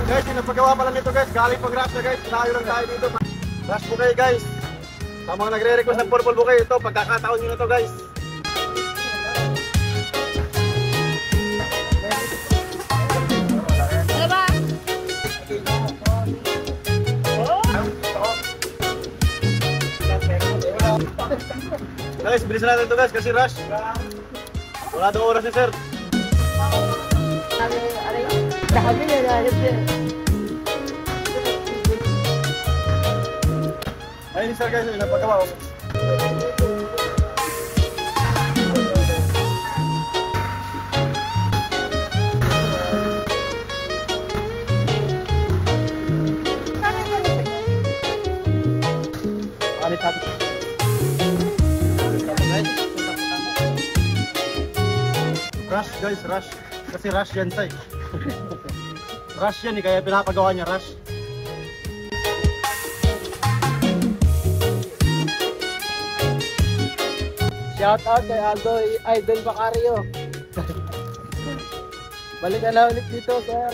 Guys, pinapagawa pala nito guys. Galing pag rush na guys. Tayo lang tayo dito. Rush bouquet guys. Sa mga nagre-request ng purple bouquet, ito pagkakataon nyo na to guys. Guys, bilisan natin ito guys kasi rush. Wala daw oras ni sir. Ayun sir guys, napagawa. Rush guys, rush. Kasi rush yan tay. Rush yan eh, kaya pinapagawa niya rush. Shout out kay Aldo Idol Macario. Balik na ulit dito sir.